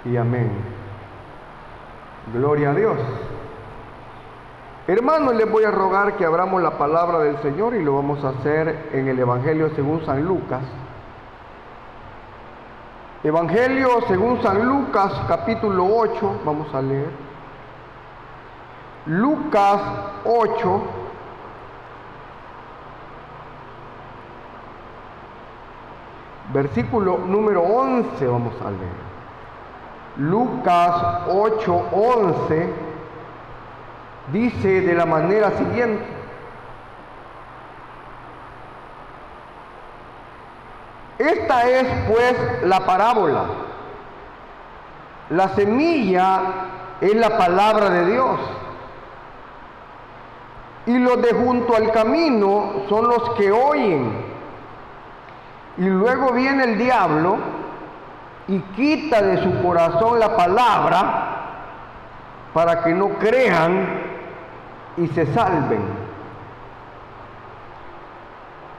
y amén. Gloria a Dios. Hermanos, les voy a rogar que abramos la palabra del Señor y lo vamos a hacer en el Evangelio según San Lucas. Evangelio según San Lucas, capítulo 8, vamos a leer. Lucas 8, versículo número 11, vamos a leer. Lucas 8, 11, dice de la manera siguiente: esta es pues la parábola. La semilla es la palabra de Dios, y los de junto al camino son los que oyen. Y luego viene el diablo y quita de su corazón la palabra para que no crean y se salven.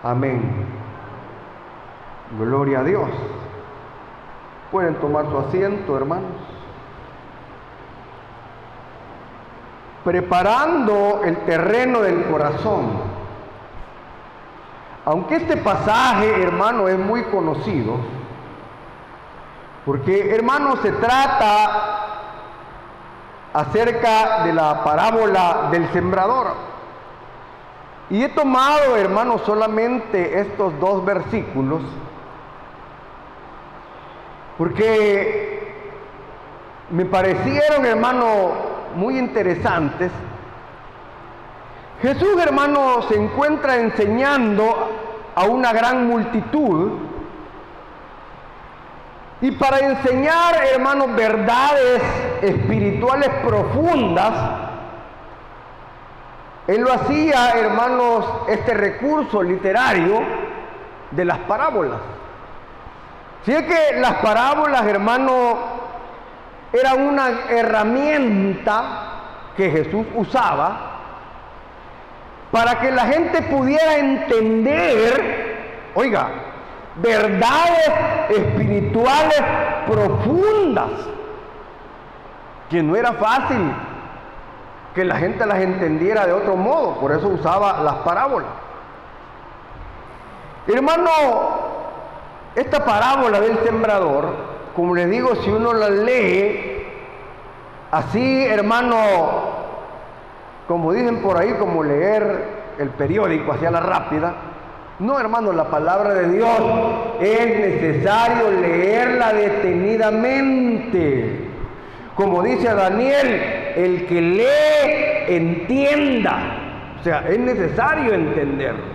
Amén. Gloria a Dios. Pueden tomar su asiento, hermanos. Preparando el terreno del corazón. Aunque este pasaje, hermano, es muy conocido, porque, hermano, se trata acerca de la parábola del sembrador. Y he tomado, hermano, solamente estos dos versículos, porque me parecieron, hermano, muy interesantes. Jesús, hermano, se encuentra enseñando a una gran multitud, y para enseñar, hermanos, verdades espirituales profundas, Él lo hacía, hermanos, este recurso literario de las parábolas. Si es que las parábolas, hermano, eran una herramienta que Jesús usaba para que la gente pudiera entender, oiga, verdades espirituales profundas, que no era fácil que la gente las entendiera de otro modo, por eso usaba las parábolas. Hermano, esta parábola del sembrador, como les digo, si uno la lee así, hermano, como dicen por ahí, como leer el periódico hacia la rápida, no, hermano, la palabra de Dios es necesario leerla detenidamente. Como dice Daniel, el que lee, entienda. O sea, es necesario entenderlo.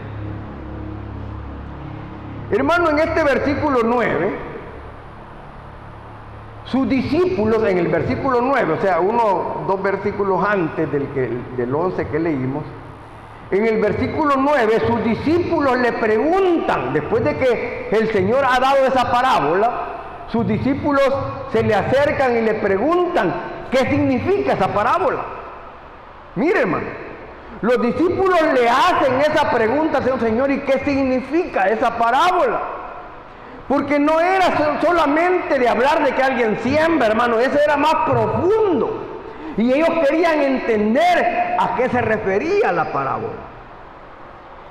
Hermano, en este versículo 9, sus discípulos, en el versículo 9, o sea, dos versículos antes del 11 que leímos, en el versículo 9, sus discípulos le preguntan, después de que el Señor ha dado esa parábola, sus discípulos se le acercan y le preguntan, ¿qué significa esa parábola? Mire, hermano, los discípulos le hacen esa pregunta al Señor: ¿y qué significa esa parábola? Porque no era solamente de hablar de que alguien siembra, hermano, eso era más profundo. Y ellos querían entender a qué se refería la parábola.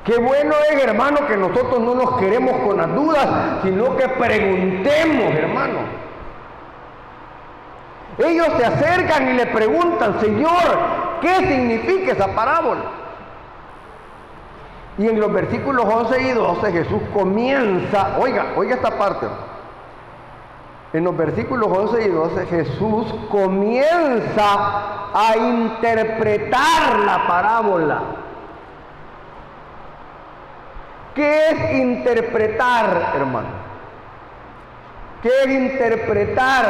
Qué bueno es, hermano, que nosotros no nos queremos con las dudas, sino que preguntemos, hermano. Ellos se acercan y le preguntan: Señor, ¿qué significa esa parábola? Y en los versículos 11 y 12 Jesús comienza, oiga esta parte. En los versículos 11 y 12 Jesús comienza a interpretar la parábola. ¿Qué es interpretar, hermano? ¿Qué es interpretar?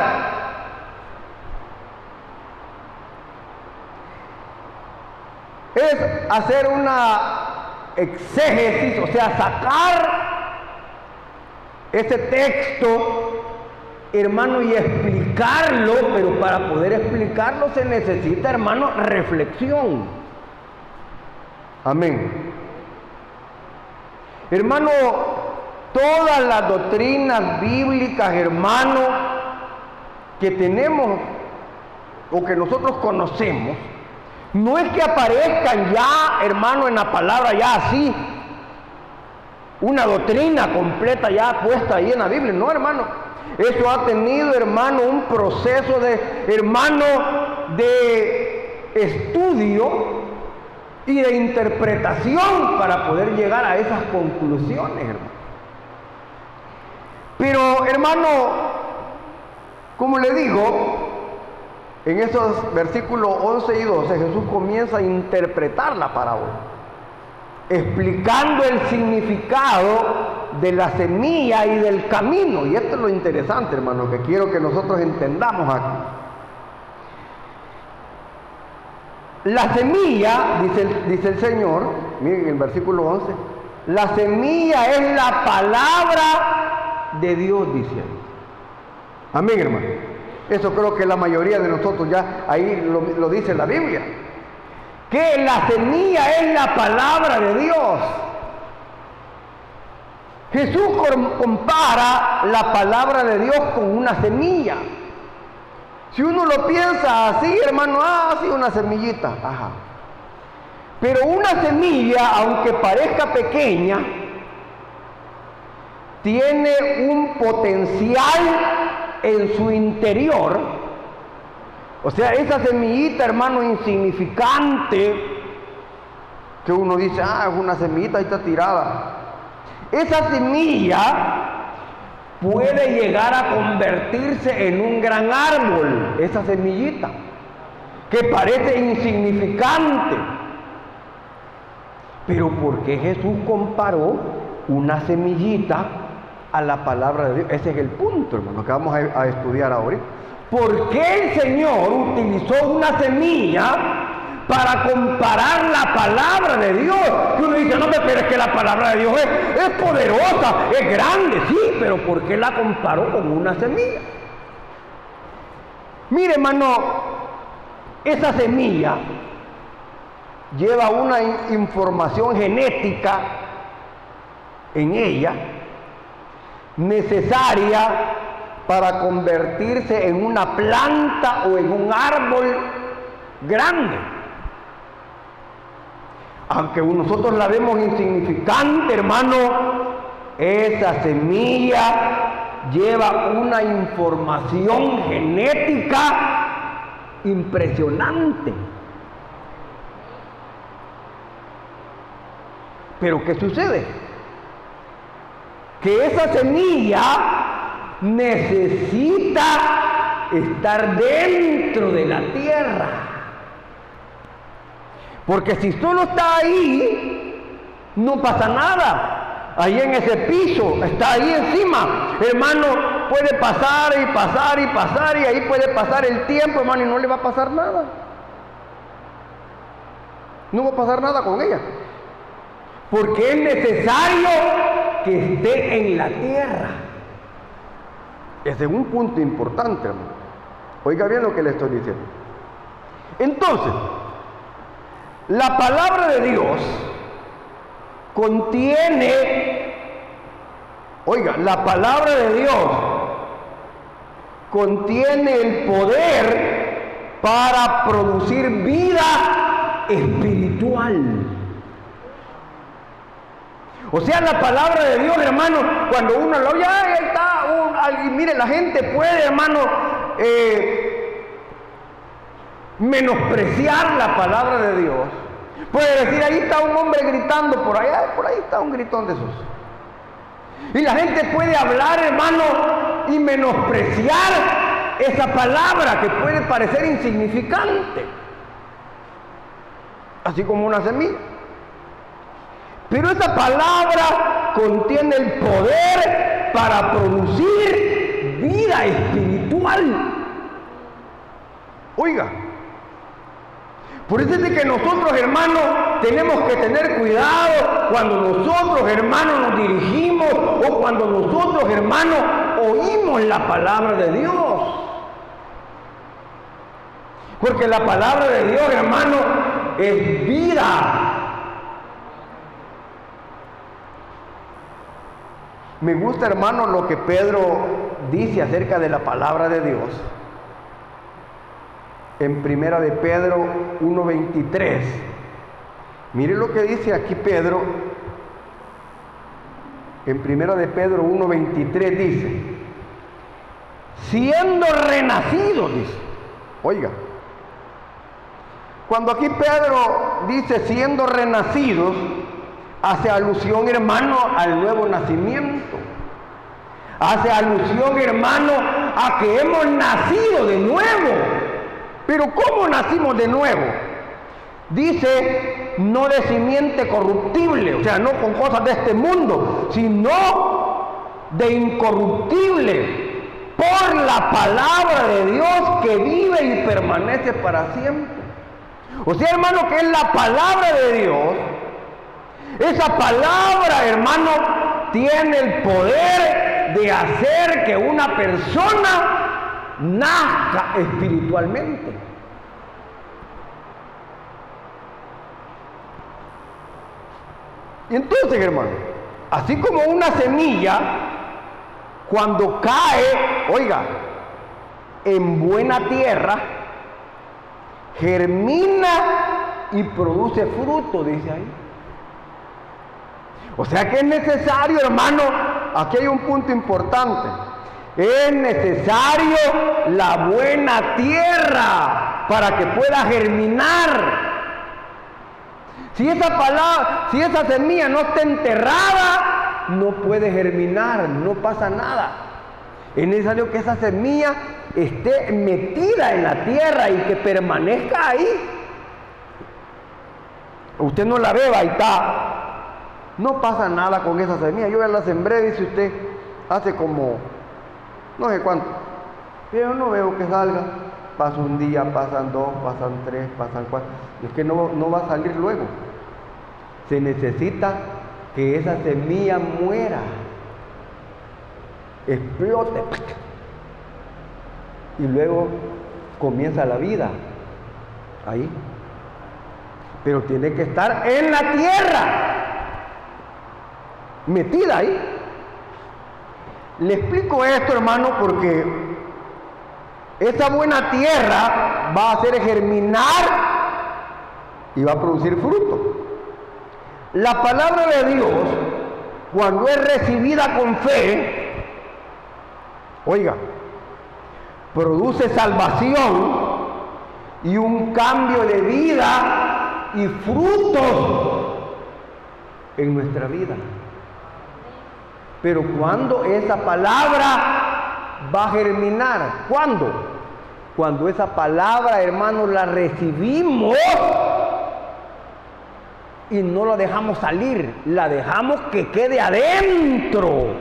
Es hacer una exégesis, o sea, sacar ese texto, hermano, y explicarlo, pero para poder explicarlo se necesita, hermano, reflexión. Amén. Hermano, todas las doctrinas bíblicas, hermano, que tenemos o que nosotros conocemos, no es que aparezcan ya, hermano, en la palabra ya así, una doctrina completa ya puesta ahí en la Biblia. No, hermano. Eso ha tenido, hermano, un proceso de, hermano, de estudio y de interpretación para poder llegar a esas conclusiones, hermano. Pero, hermano, como le digo, en esos versículos 11 y 12, Jesús comienza a interpretar la parábola, explicando el significado de la semilla y del camino. Y esto es lo interesante, hermano, que quiero que nosotros entendamos aquí. La semilla, dice el Señor, miren el versículo 11, la semilla es la palabra de Dios, dice él. Amén, hermano. Eso creo que la mayoría de nosotros ya ahí lo dice la Biblia. Que la semilla es la palabra de Dios. Jesús compara la palabra de Dios con una semilla. Si uno lo piensa así, hermano, así una semillita, ajá. Pero una semilla, aunque parezca pequeña, tiene un potencial en su interior. O sea, esa semillita, hermano, insignificante, que uno dice, es una semillita, ahí está tirada. Esa semilla puede llegar a convertirse en un gran árbol, esa semillita, que parece insignificante. Pero ¿por qué Jesús comparó una semillita a la palabra de Dios? Ese es el punto, hermano, que vamos a estudiar ahorita. ¿Por qué el Señor utilizó una semilla para comparar la palabra de Dios? Y uno dice, no, pero es que la palabra de Dios es poderosa, es grande, sí, pero ¿por qué la comparó con una semilla? Mire, hermano, esa semilla lleva una información genética en ella necesaria para convertirse en una planta o en un árbol grande. Aunque nosotros la vemos insignificante, hermano, esa semilla lleva una información genética impresionante. Pero ¿qué sucede? Que esa semilla necesita estar dentro de la tierra. Porque si solo está ahí, no pasa nada. Ahí en ese piso, está ahí encima. Hermano, puede pasar y pasar y pasar, y ahí puede pasar el tiempo, hermano, y no le va a pasar nada. No va a pasar nada con ella. Porque es necesario que esté en la tierra. Ese es un punto importante, hermano. Oiga bien lo que le estoy diciendo. Entonces, la palabra de Dios contiene, oiga, la palabra de Dios contiene el poder para producir vida espiritual. O sea, la palabra de Dios, hermano, cuando uno lo oye, ahí está, y mire, la gente puede, hermano, menospreciar la palabra de Dios. Puede decir, ahí está un hombre gritando, por ahí está un gritón de esos. Y la gente puede hablar, hermano, y menospreciar esa palabra que puede parecer insignificante, así como una semilla. Pero esa palabra contiene el poder para producir vida espiritual. Oiga, por eso es de que nosotros, hermanos, tenemos que tener cuidado cuando nosotros, hermanos, nos dirigimos o cuando nosotros, hermanos, oímos la palabra de Dios. Porque la palabra de Dios, hermano, es vida. Me gusta, hermano, lo que Pedro dice acerca de la palabra de Dios. en Primera de Pedro 1:23. Mire lo que dice aquí Pedro. En Primera de Pedro 1:23 dice, siendo renacidos, dice. Oiga, cuando aquí Pedro dice siendo renacidos, hace alusión, hermano, al nuevo nacimiento. Hace alusión, hermano, a que hemos nacido de nuevo. Pero ¿cómo nacimos de nuevo? Dice, no de simiente corruptible, o sea, no con cosas de este mundo, sino de incorruptible, por la palabra de Dios que vive y permanece para siempre. O sea, hermano, que es la palabra de Dios. Esa palabra, hermano, tiene el poder de hacer que una persona nazca espiritualmente. Y entonces, hermano, así como una semilla, cuando cae, oiga, en buena tierra, germina y produce fruto, dice ahí. O sea que es necesario, hermano, aquí hay un punto importante. Es necesario la buena tierra para que pueda germinar. Si esa semilla no está enterrada, no puede germinar, no pasa nada. Es necesario que esa semilla esté metida en la tierra y que permanezca ahí. Usted no la ve, ahí está. No pasa nada con esa semilla. Yo ya la sembré, dice usted, hace como no sé cuánto. Pero no veo que salga. Pasa un día, pasan dos, pasan tres, pasan cuatro. Es que no va a salir luego. Se necesita que esa semilla muera, explote, y luego comienza la vida ahí. Pero tiene que estar en la tierra, metida ahí. Le explico esto, hermano, porque esa buena tierra va a hacer germinar y va a producir fruto. La palabra de Dios, cuando es recibida con fe, oiga, produce salvación y un cambio de vida y frutos en nuestra vida. Pero ¿cuándo esa palabra va a germinar? ¿Cuándo? Cuando esa palabra, hermanos, la recibimos y no la dejamos salir, la dejamos que quede adentro.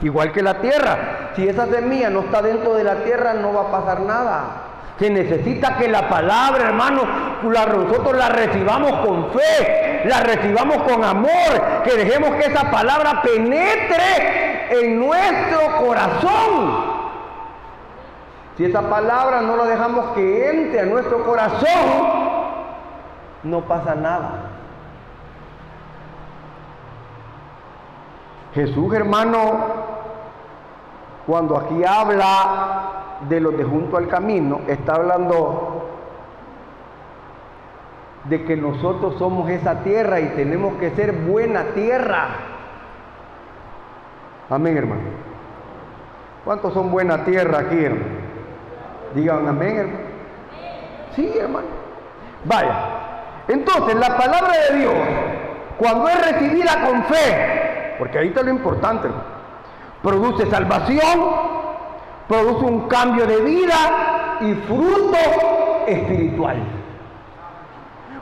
Igual que la tierra, si esa semilla no está dentro de la tierra, no va a pasar nada. Se necesita que la palabra, hermano, nosotros la recibamos con fe, la recibamos con amor, que dejemos que esa palabra penetre en nuestro corazón. Si esa palabra no la dejamos que entre a nuestro corazón, no pasa nada. Jesús, hermano, cuando aquí habla de los de junto al camino, está hablando de que nosotros somos esa tierra y tenemos que ser buena tierra. Amén, hermano. ¿Cuántos son buena tierra aquí, hermano? Digan amén, hermano. Sí, hermano. Vaya. Entonces, la palabra de Dios, cuando es recibida con fe, porque ahí está lo importante, hermano, produce salvación, produce un cambio de vida y fruto espiritual.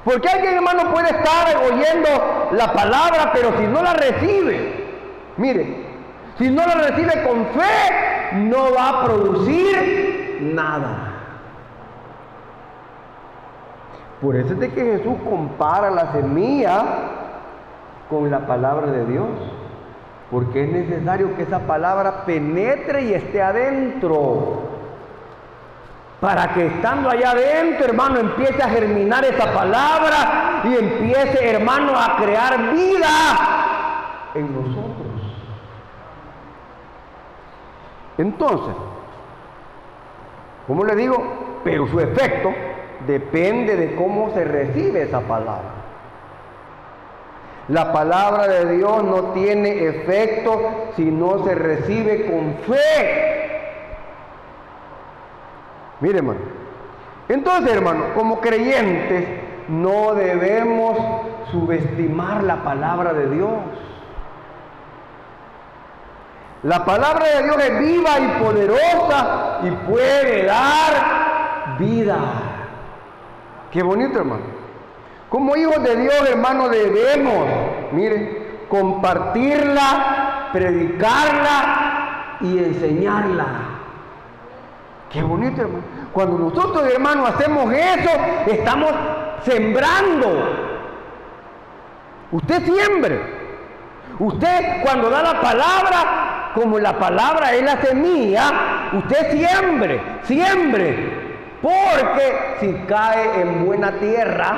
Porque alguien, hermano, puede estar oyendo la palabra, pero si no la recibe, mire, si no la recibe con fe, no va a producir nada. Por eso es de que Jesús compara la semilla con la palabra de Dios. Porque es necesario que esa palabra penetre y esté adentro. Para que estando allá adentro, hermano, empiece a germinar esa palabra y empiece, hermano, a crear vida en nosotros. Entonces, ¿cómo le digo? pero su efecto depende de cómo se recibe esa palabra. La palabra de Dios no tiene efecto si no se recibe con fe. Mire, hermano. Entonces, hermano, como creyentes no debemos subestimar la palabra de Dios. La palabra de Dios es viva y poderosa y puede dar vida. Qué bonito, hermano. Como hijos de Dios, hermano, debemos, mire, compartirla, predicarla y enseñarla. Qué bonito, hermano. Cuando nosotros, hermano, hacemos eso, estamos sembrando. Usted siembre. Usted, cuando da la palabra, como la palabra es la semilla, usted siembre. Porque si cae en buena tierra,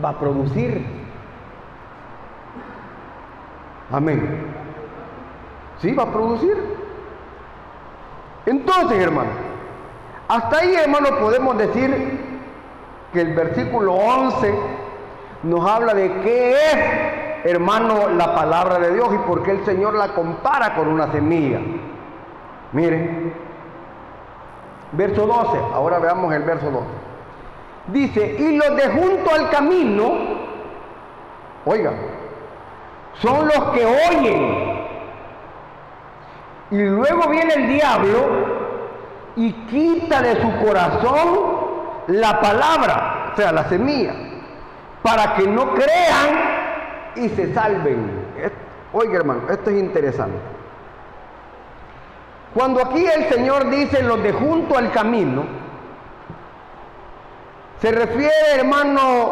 va a producir. Amén. Sí, va a producir. Entonces, hermano, hasta ahí, hermano, podemos decir que el versículo 11 nos habla de qué es, hermano, la palabra de Dios y por qué el Señor la compara con una semilla. Miren, verso 12, ahora veamos el verso 12. Dice, y los de junto al camino, oiga, son los que oyen. Y luego viene el diablo y quita de su corazón la palabra, o sea, la semilla, para que no crean y se salven. Oiga, hermano, esto es interesante. Cuando aquí el Señor dice los de junto al camino, se refiere, hermano,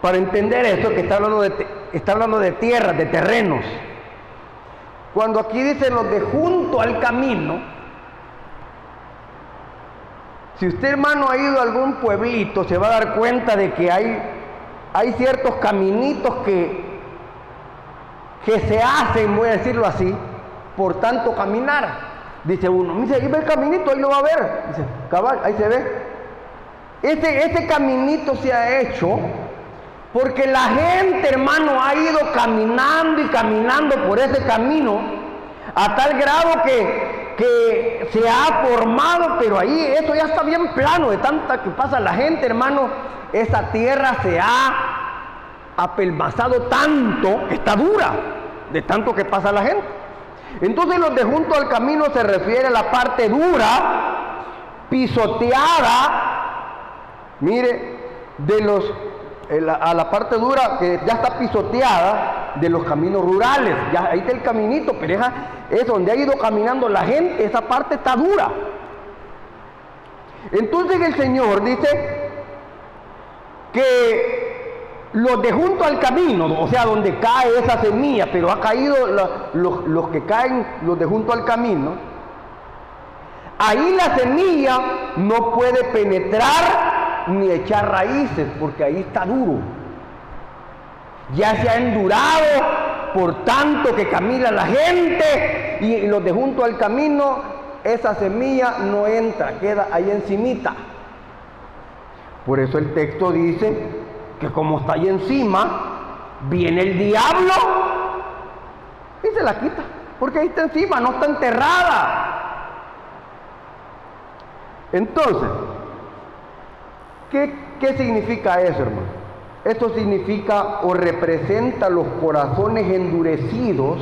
para entender esto, que está hablando de tierras, de terrenos. Cuando aquí dice los de junto al camino, si usted, hermano, ha ido a algún pueblito, se va a dar cuenta de que hay ciertos caminitos que se hacen, voy a decirlo así, por tanto caminar. Dice uno, dice, ahí ve el caminito, ahí lo va a ver. Dice, cabal, ahí se ve. Este caminito se ha hecho porque la gente, hermano, ha ido caminando y caminando por ese camino a tal grado que se ha formado, pero ahí eso ya está bien plano, de tanta que pasa la gente, hermano, esa tierra se ha apelmazado tanto que está dura, de tanto que pasa la gente. Entonces los de junto al camino se refiere a la parte dura, pisoteada, mire, a la parte dura que ya está pisoteada de los caminos rurales. Ya ahí está el caminito, pero es donde ha ido caminando la gente, esa parte está dura. Entonces el Señor dice que los de junto al camino, o sea, donde cae esa semilla, pero ha caído los que caen, los de junto al camino, ahí la semilla no puede penetrar ni echar raíces, porque ahí está duro. Ya se ha endurado por tanto que camina la gente, y los de junto al camino, esa semilla no entra, queda ahí encimita. Por eso el texto dice que como está ahí encima, viene el diablo y se la quita, porque ahí está encima, no está enterrada. Entonces, ¿qué significa eso, hermano? Esto significa o representa los corazones endurecidos,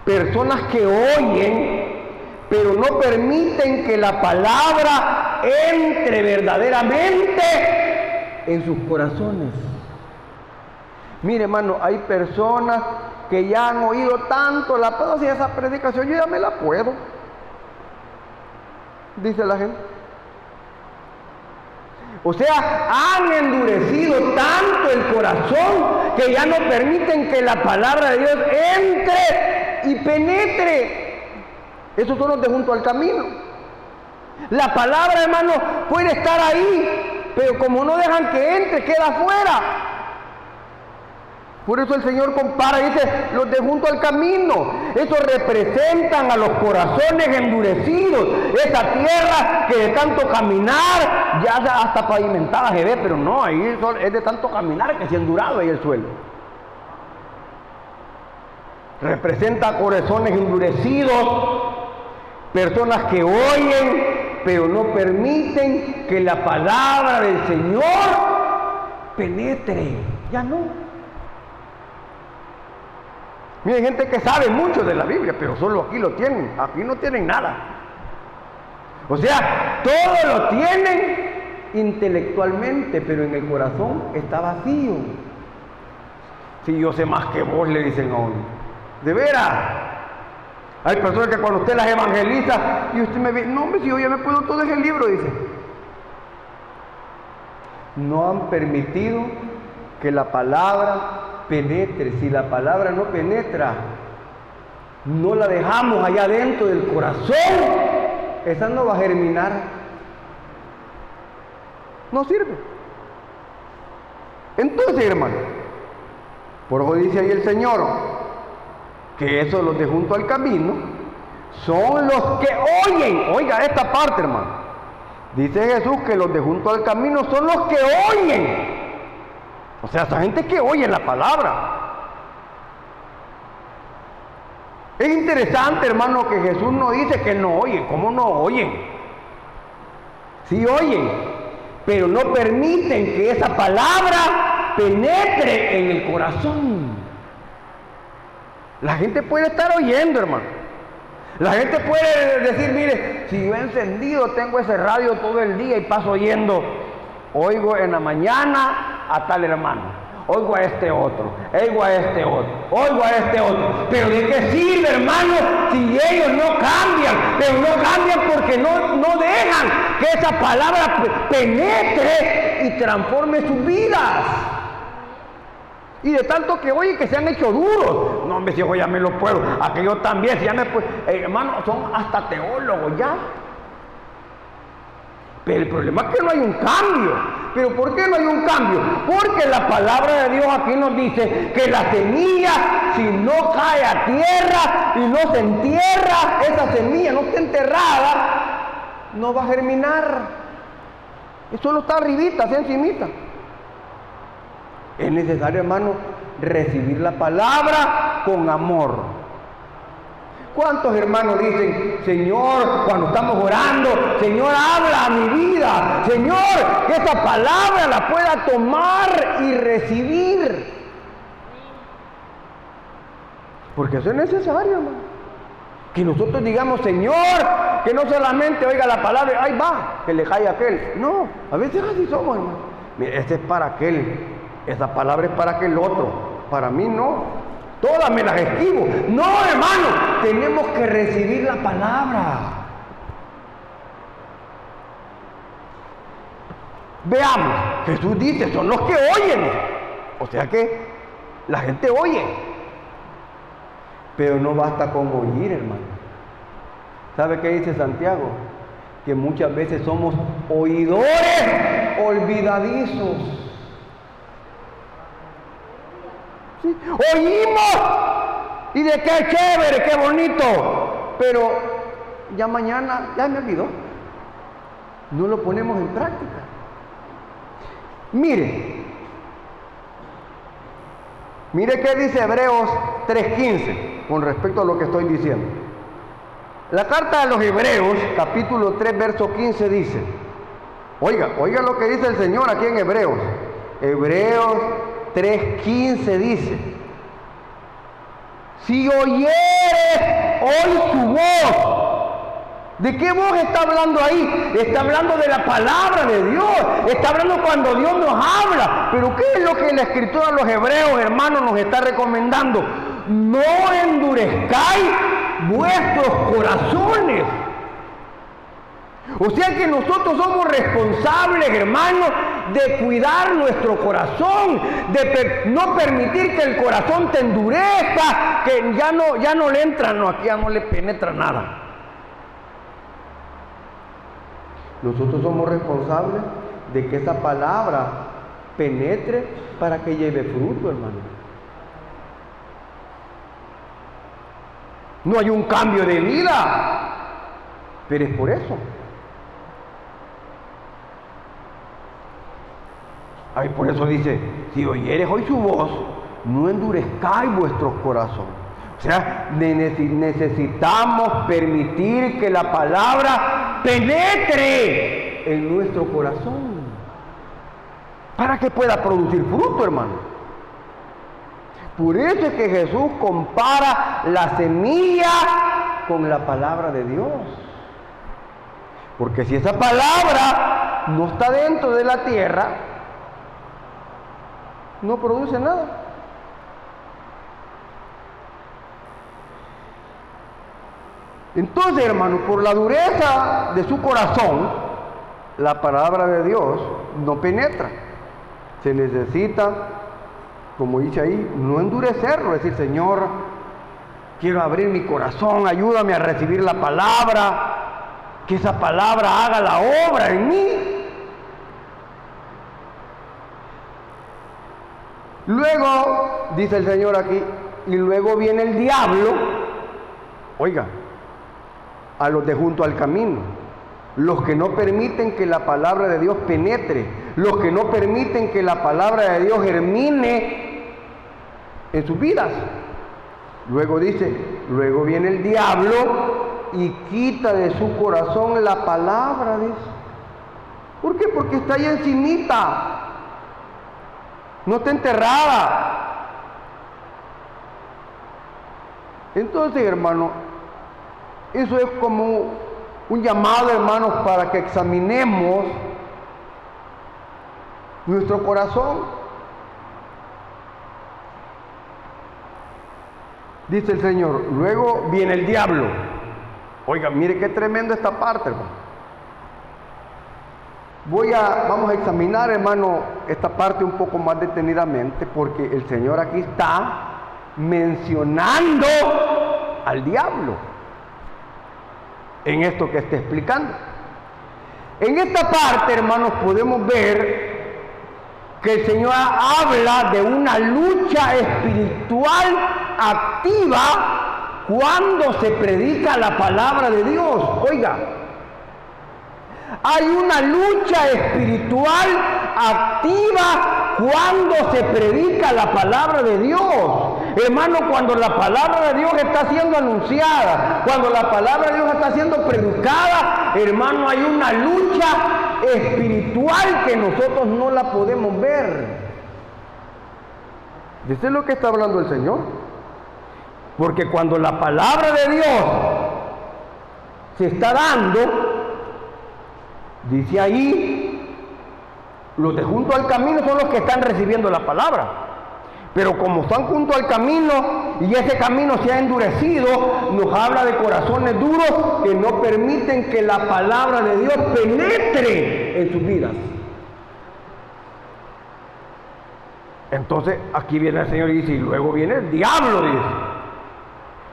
personas que oyen, pero no permiten que la palabra entre verdaderamente en sus corazones. Mire, hermano, hay personas que ya han oído tanto la puedo hacer esa predicación, yo ya me la puedo, dice la gente. O sea, han endurecido tanto el corazón que ya no permiten que la palabra de Dios entre y penetre. Esos son los de junto al camino. La palabra, hermano, puede estar ahí, pero como no dejan que entre, queda afuera. Por eso el Señor compara, dice, los de junto al camino. Eso representan a los corazones endurecidos. Esa tierra que de tanto caminar ya hasta pavimentada se ve, pero no, ahí es de tanto caminar que se ha endurado ahí el suelo. Representa corazones endurecidos, personas que oyen, pero no permiten que la palabra del Señor penetre. Ya no. Miren, gente que sabe mucho de la Biblia, pero solo aquí lo tienen, aquí no tienen nada. O sea, todo lo tienen intelectualmente, pero en el corazón está vacío. Si yo sé más que vos, le dicen a uno. De veras. Hay personas que cuando usted las evangeliza, y usted me dice, no, hombre, si yo ya me puedo todo ese libro, dice. No han permitido que la palabra penetre. Si la palabra no penetra, no la dejamos allá dentro del corazón, esa no va a germinar. No sirve. Entonces, hermano, por eso dice ahí el Señor, que esos los de junto al camino son los que oyen. Oiga esta parte, hermano. Dice Jesús que los de junto al camino son los que oyen. O sea, esa gente que oye la palabra. Es interesante, hermano, que Jesús no dice que no oyen. ¿Cómo no oyen? Sí oyen, pero no permiten que esa palabra penetre en el corazón. La gente puede estar oyendo, hermano. La gente puede decir, mire, si yo he encendido, tengo ese radio todo el día y paso oyendo. Oigo en la mañana a tal hermano, oigo a este otro, oigo a este otro, oigo a este otro. Pero ¿de qué sirve, hermano, si ellos no cambian? Pero no cambian porque no dejan que esa palabra penetre y transforme sus vidas. Y de tanto que oye que se han hecho duros. No, hombre, si yo ya me lo puedo, aquello también, si ya me puedo. Hermano, son hasta teólogos ya. Pero el problema es que no hay un cambio. ¿Pero por qué no hay un cambio? Porque la palabra de Dios aquí nos dice que la semilla, si no cae a tierra y no se entierra, esa semilla no está enterrada, no va a germinar. Eso solo está arribita, así encimita. Es necesario, hermano, recibir la palabra con amor. ¿Cuántos hermanos dicen, Señor, cuando estamos orando, Señor, habla a mi vida, Señor, que esa palabra la pueda tomar y recibir? Porque eso es necesario, hermano. Que nosotros digamos, Señor, que no solamente oiga la palabra, ahí va, que le cae a aquel. No, a veces así somos, hermano. Mira, este es para aquel, esa palabra es para aquel otro, para mí no. Todas me las esquivo. No, hermano, tenemos que recibir la palabra. Veamos, Jesús dice, son los que oyen. O sea que la gente oye. Pero no basta con oír, hermano. ¿Sabe qué dice Santiago? Que muchas veces somos oidores olvidadizos. ¿Sí? Oímos y de qué chévere, qué bonito, pero ya mañana ya me olvidó, no lo ponemos en práctica. Mire qué dice Hebreos 3:15 con respecto a lo que estoy diciendo. La carta de los Hebreos, capítulo 3, verso 15 dice, oiga lo que dice el Señor aquí en Hebreos 3:15 dice, si oyeres hoy su voz. ¿De qué voz está hablando ahí? Está hablando de la palabra de Dios, está hablando cuando Dios nos habla. Pero ¿qué es lo que la escritura de los Hebreos, hermanos, nos está recomendando? No endurezcáis vuestros corazones. O sea que nosotros somos responsables, hermanos, de cuidar nuestro corazón, de no permitir que el corazón te endurezca, que ya no le entra, no, aquí ya no le penetra nada. Nosotros somos responsables de que esa palabra penetre para que lleve fruto, hermano. no hay un cambio de vida. Pero es por eso. Ay, por eso dice, si oyeres hoy su voz, no endurezcáis vuestros corazones. O sea, necesitamos permitir que la palabra penetre en nuestro corazón para que pueda producir fruto, hermano. Por eso es que Jesús compara la semilla con la palabra de Dios. Porque si esa palabra no está dentro de la tierra, no produce nada. Entonces, hermano, por la dureza de su corazón, la palabra de Dios no penetra. Se necesita, como dice ahí, no endurecerlo, decir, Señor, quiero abrir mi corazón, ayúdame a recibir la palabra, que esa palabra haga la obra en mí. Luego, dice el Señor aquí, y luego viene el diablo, oiga, a los de junto al camino, los que no permiten que la palabra de Dios penetre, los que no permiten que la palabra de Dios germine en sus vidas. Luego dice, luego viene el diablo y quita de su corazón la palabra, dice. ¿Por qué? Porque está ahí encimita, no está enterrada. Entonces, hermano, eso es como un llamado, hermanos, para que examinemos nuestro corazón. Dice el Señor, luego viene el diablo. Oiga, mire qué tremendo esta parte, hermano. Vamos a examinar, hermano, esta parte un poco más detenidamente, porque el Señor aquí está mencionando al diablo en esto que está explicando. En esta parte, hermanos, podemos ver que el Señor habla de una lucha espiritual activa cuando se predica la palabra de Dios. Oiga, hay una lucha espiritual activa cuando se predica la palabra de Dios. Hermano, cuando la palabra de Dios está siendo anunciada, cuando la palabra de Dios está siendo predicada, hermano, hay una lucha espiritual que nosotros no la podemos ver. ¿Eso es lo que está hablando el Señor? Porque cuando la palabra de Dios se está dando, dice ahí, los de junto al camino son los que están recibiendo la palabra. Pero como están junto al camino y ese camino se ha endurecido, nos habla de corazones duros que no permiten que la palabra de Dios penetre en sus vidas. Entonces aquí viene el Señor y dice, y luego viene el diablo, dice.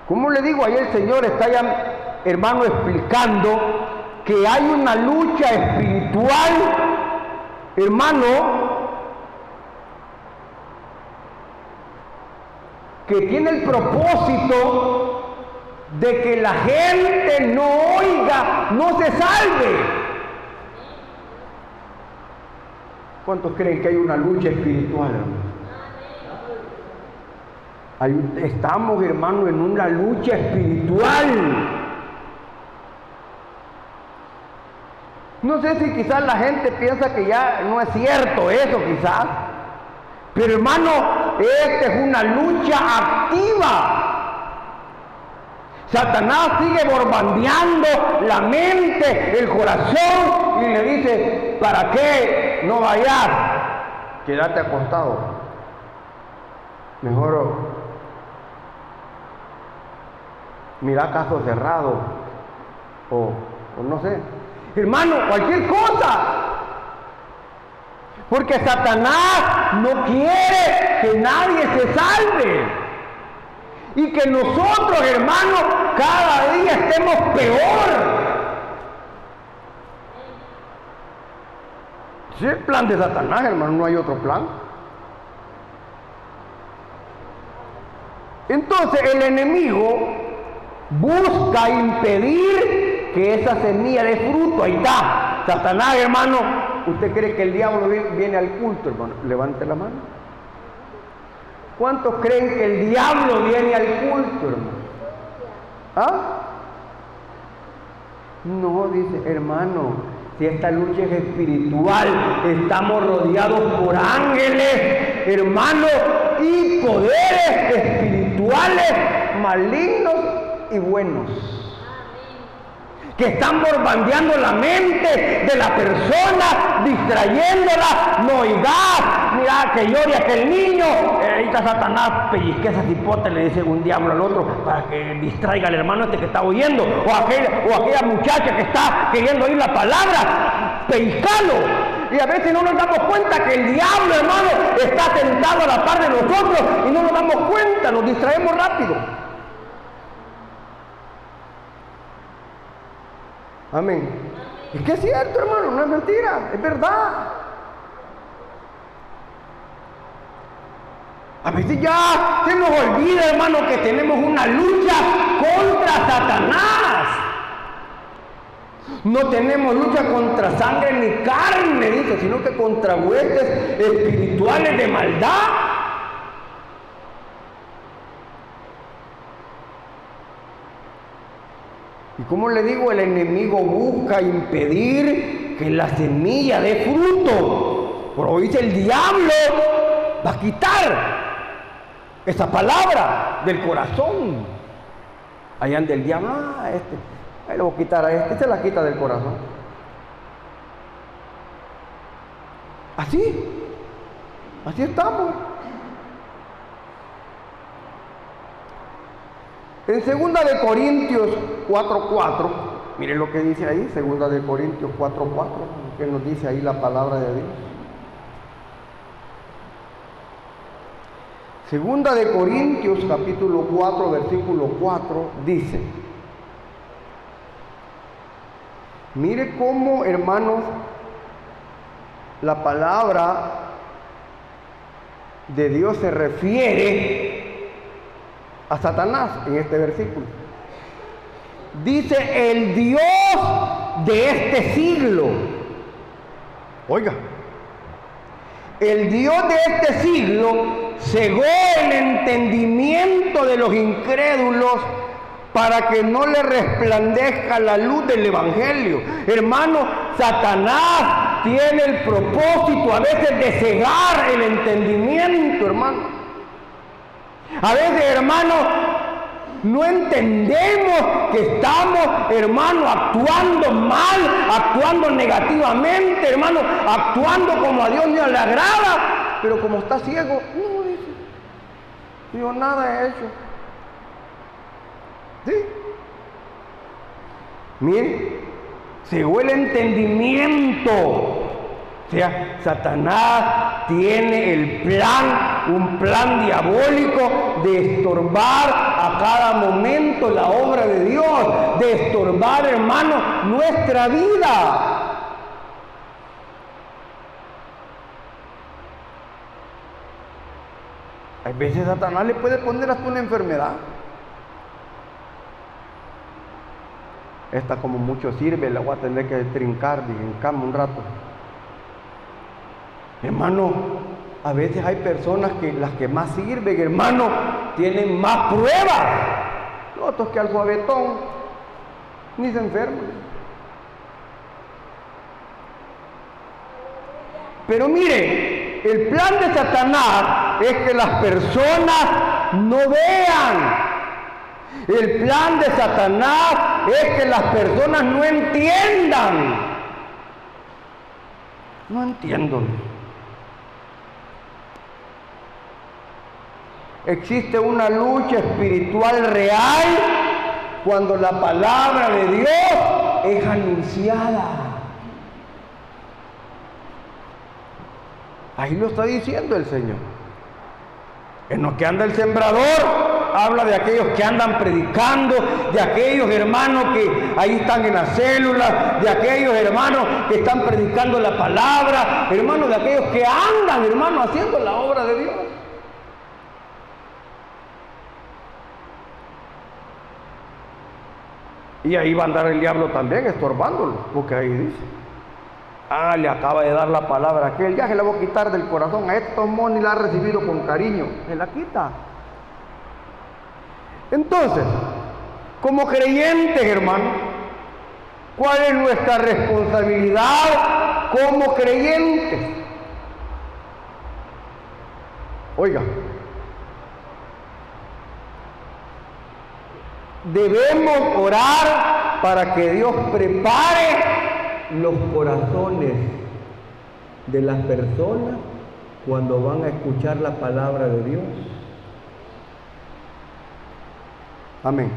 ¿Cómo le digo? Ahí el Señor está ya, hermano, explicando que hay una lucha espiritual, hermano, que tiene el propósito de que la gente no oiga, no se salve. ¿Cuántos creen que hay una lucha espiritual, hermano? Estamos, hermano, en una lucha espiritual. No sé si quizás la gente piensa que ya no es cierto eso, quizás. Pero, hermano, esta es una lucha activa. Satanás sigue bombardeando la mente, el corazón, y le dice, ¿para qué no vayas? Quédate acostado. Mejor mira caso cerrado. O no sé. Hermano, cualquier cosa. Porque Satanás no quiere que nadie se salve. Y que nosotros, hermanos, cada día estemos peor. Si es el plan de Satanás, hermano, no hay otro plan. Entonces el enemigo busca impedir que esa semilla dé fruto. Ahí está. Satanás, hermano. ¿Usted cree que el diablo viene al culto, hermano? Levante la mano. ¿Cuántos creen que el diablo viene al culto, hermano? ¿Ah? No, dice, hermano. Si esta lucha es espiritual, estamos rodeados por ángeles, hermanos, y poderes espirituales malignos y buenos, que están bombardeando la mente de la persona, distrayéndola. No oigas, mira que llore aquel niño. Ahí está Satanás, pellizque esa cipote, le dice un diablo al otro, para que distraiga al hermano este que está oyendo, o aquella muchacha que está queriendo oír la palabra, pellizcalo. Y a veces no nos damos cuenta que el diablo, hermano, está sentado a la par de nosotros y no nos damos cuenta, nos distraemos rápido. Amén. Es que es cierto, hermano, no es mentira, es verdad. A veces ya se nos olvida, hermano, que tenemos una lucha contra Satanás. No tenemos lucha contra sangre ni carne, dice, sino que contra huestes espirituales de maldad. Y como le digo, el enemigo busca impedir que la semilla dé fruto. Por hoy dice el diablo va a quitar esa palabra del corazón. Allá anda el diablo, ahí lo voy a quitar a este, se la quita del corazón. Así estamos. En 2 de Corintios 4:4, miren lo que dice ahí, 2 de Corintios 4:4, que nos dice ahí la palabra de Dios. 2 de Corintios capítulo 4, versículo 4, dice, mire cómo, hermanos, la palabra de Dios se refiere a Satanás en este versículo. Dice, el Dios de este siglo. Oiga, el Dios de este siglo cegó el entendimiento de los incrédulos para que no le resplandezca la luz del evangelio. Hermano, Satanás tiene el propósito a veces de cegar el entendimiento, hermano. A veces, hermano, no entendemos que estamos, hermano, actuando mal, actuando negativamente, hermano, actuando como a Dios no le agrada, pero como está ciego, no dice, yo nada he hecho. ¿Sí? Mire, cegó el entendimiento. O sea, Satanás tiene el plan, un plan diabólico de estorbar a cada momento la obra de Dios, de estorbar, hermano, nuestra vida. Hay veces Satanás le puede poner hasta una enfermedad. Esta como mucho sirve, la voy a tener que trincar en cama un rato. Hermano, a veces hay personas que las que más sirven, hermano, tienen más pruebas. Otros que alfabetón, ni se enferman. Pero mire, el plan de Satanás es que las personas no vean. El plan de Satanás es que las personas no entiendan. No entiendo. Existe una lucha espiritual real cuando la palabra de Dios es anunciada. Ahí lo está diciendo el Señor. En lo que anda el sembrador, habla de aquellos que andan predicando, de aquellos hermanos que ahí están en las células, de aquellos hermanos que están predicando la palabra, hermanos, de aquellos que andan, hermanos, haciendo la obra de Dios. Y ahí va a andar el diablo también estorbándolo, porque ahí dice, le acaba de dar la palabra a aquel, ya se la voy a quitar del corazón, a estos ni la ha recibido con cariño, se la quita. Entonces, como creyentes, hermano, ¿cuál es nuestra responsabilidad como creyentes? Oiga, debemos orar para que Dios prepare los corazones de las personas cuando van a escuchar la palabra de Dios. Amén.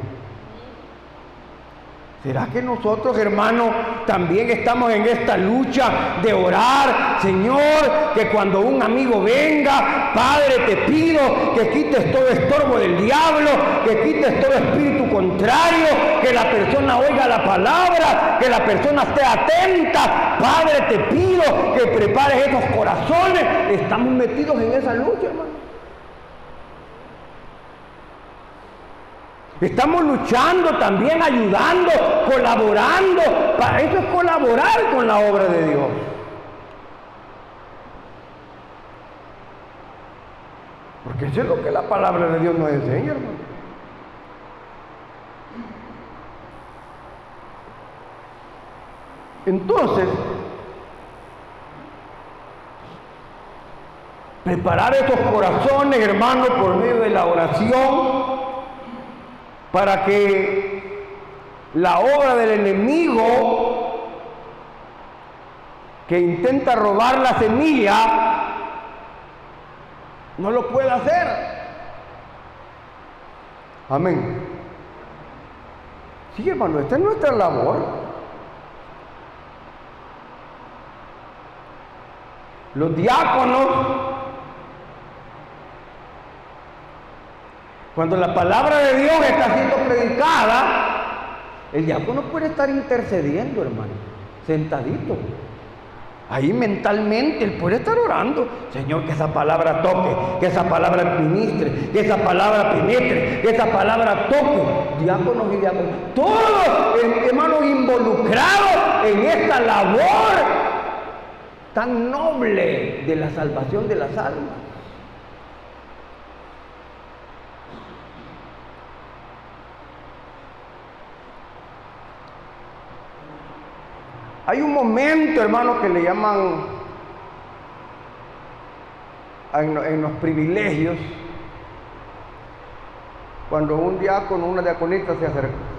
¿Será que nosotros, hermanos, también estamos en esta lucha de orar, Señor, que cuando un amigo venga, Padre, te pido que quites todo estorbo del diablo, que quites todo espíritu contrario, que la persona oiga la palabra, que la persona esté atenta? Padre, te pido que prepares esos corazones. Estamos metidos en esa lucha, hermano. Estamos luchando también, ayudando, colaborando. Para eso es colaborar con la obra de Dios. Porque eso es lo que la palabra de Dios nos enseña, hermano. Entonces, preparar esos corazones, hermano, por medio de la oración, para que la obra del enemigo que intenta robar la semilla no lo pueda hacer. Amén. Sí, hermano, esta es nuestra labor. Los diáconos, cuando la palabra de Dios está siendo predicada, el diácono puede estar intercediendo, hermano, sentadito. Ahí mentalmente él puede estar orando. Señor, que esa palabra toque, que esa palabra ministre, que esa palabra penetre, que esa palabra toque. Diáconos y diáconos, todos, hermanos, involucrados en esta labor tan noble de la salvación de las almas. Hay un momento, hermano, que le llaman en los privilegios, cuando un diácono o una diaconita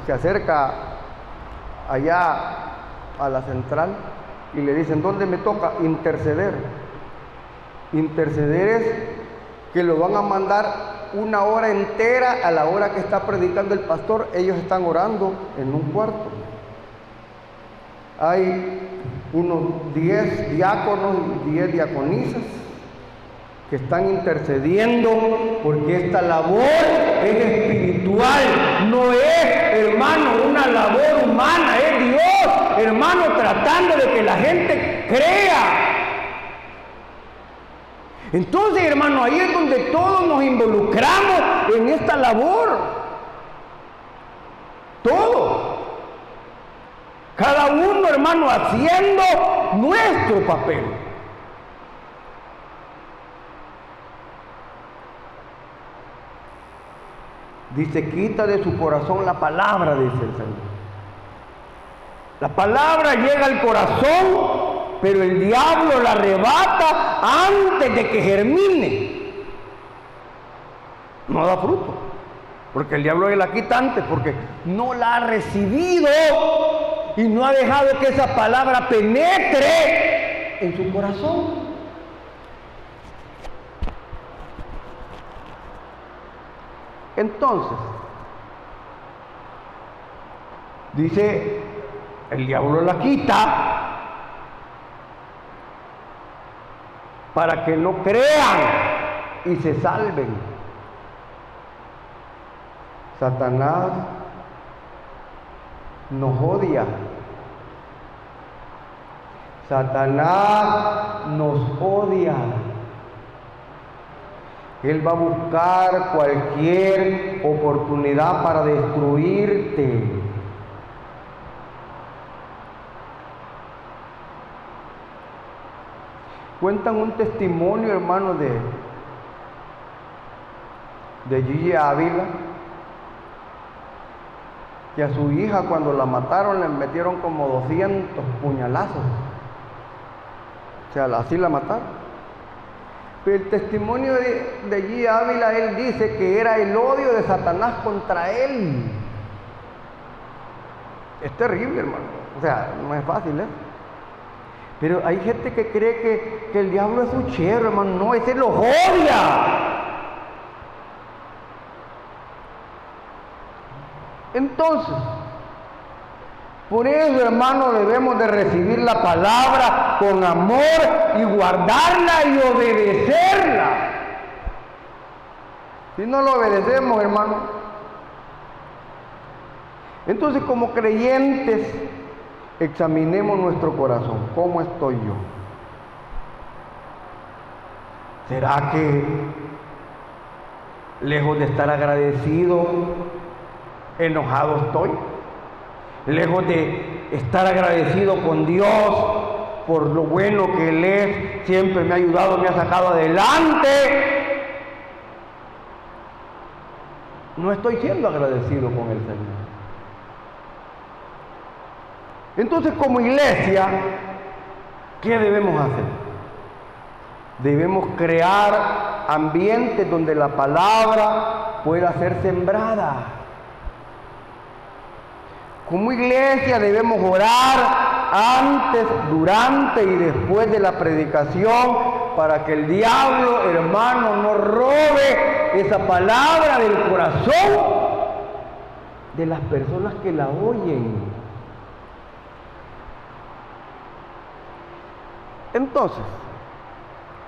se acerca allá a la central y le dicen, ¿dónde me toca? Interceder. Interceder es que lo van a mandar una hora entera a la hora que está predicando el pastor. Ellos están orando en un cuarto. Hay unos 10 diáconos y 10 diaconisas que están intercediendo, porque esta labor es espiritual, no es, hermano, una labor humana, es Dios, hermano, tratando de que la gente crea. Entonces, hermano, ahí es donde todos nos involucramos en esta labor. Todos. Cada uno, hermano, haciendo nuestro papel. Dice, quita de su corazón la palabra, dice el Señor. La palabra llega al corazón, pero el diablo la arrebata antes de que germine. No da fruto, porque el diablo la quita antes, porque no la ha recibido y no ha dejado que esa palabra penetre en su corazón. Entonces, dice, el diablo la quita para que no crean y se salven. Satanás nos odia. Satanás nos odia. Él va a buscar cualquier oportunidad para destruirte. Cuentan un testimonio, hermano, de Gigi Ávila, que a su hija cuando la mataron le metieron como 200 puñalazos. O sea, así la mataron. Pero el testimonio de Gigi Ávila, él dice que era el odio de Satanás contra él. Es terrible, hermano. O sea, no es fácil, ¿eh? Pero hay gente que cree que el diablo es uchiero, hermano. No, ese los odia. Entonces, por eso, hermano, debemos de recibir la palabra con amor y guardarla y obedecerla. Si no lo obedecemos, hermano. Entonces, como creyentes, examinemos nuestro corazón. ¿Cómo estoy yo? ¿Será que lejos de estar agradecido, enojado estoy? Lejos de estar agradecido con Dios por lo bueno que Él es, siempre me ha ayudado, me ha sacado adelante, no estoy siendo agradecido con el Señor. Entonces, como iglesia, ¿qué debemos hacer? Debemos crear ambientes donde la palabra pueda ser sembrada. Como iglesia debemos orar antes, durante y después de la predicación para que el diablo, hermano, no robe esa palabra del corazón de las personas que la oyen. Entonces,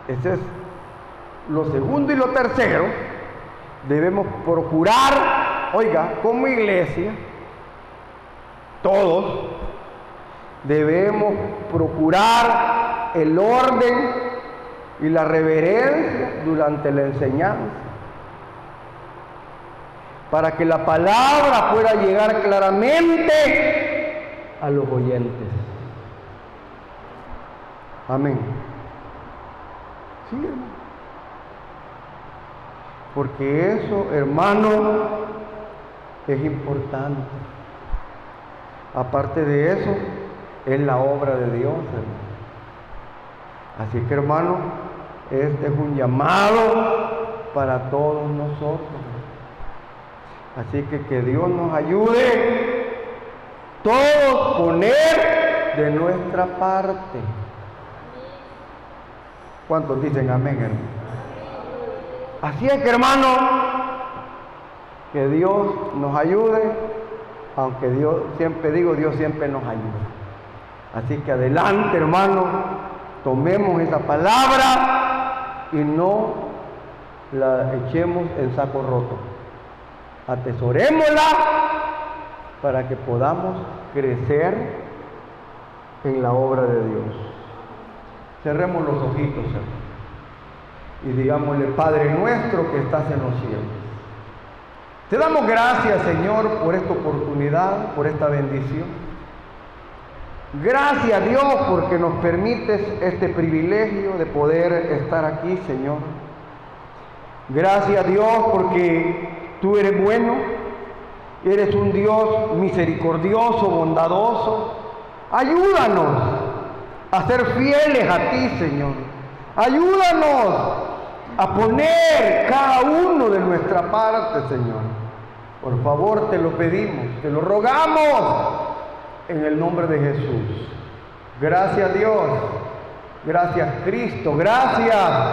ese es lo segundo y lo tercero. Debemos procurar, oiga, como iglesia, todos debemos procurar el orden y la reverencia durante la enseñanza, para que la palabra pueda llegar claramente a los oyentes. Amén. Sí, hermano. Porque eso, hermano, es importante. Aparte de eso, es la obra de Dios, hermano. Así que, hermano, este es un llamado para todos nosotros. Así que Dios nos ayude, todos poner de nuestra parte. ¿Cuántos dicen amén, hermano? Así es que, hermano, que Dios nos ayude, aunque Dios siempre nos ayuda. Así que adelante, hermano, tomemos esa palabra y no la echemos en saco roto. Atesorémosla para que podamos crecer en la obra de Dios. Cerremos los ojitos, hermano, y digámosle: Padre nuestro que estás en los cielos, te damos gracias, Señor, por esta oportunidad, por esta bendición. Gracias, Dios, porque nos permites este privilegio de poder estar aquí, Señor. Gracias, Dios, porque tú eres bueno, eres un Dios misericordioso, bondadoso. Ayúdanos a ser fieles a ti, Señor. Ayúdanos a poner cada uno de nuestra parte, Señor. Por favor, te lo pedimos, te lo rogamos en el nombre de Jesús. Gracias, Dios. Gracias, Cristo. Gracias.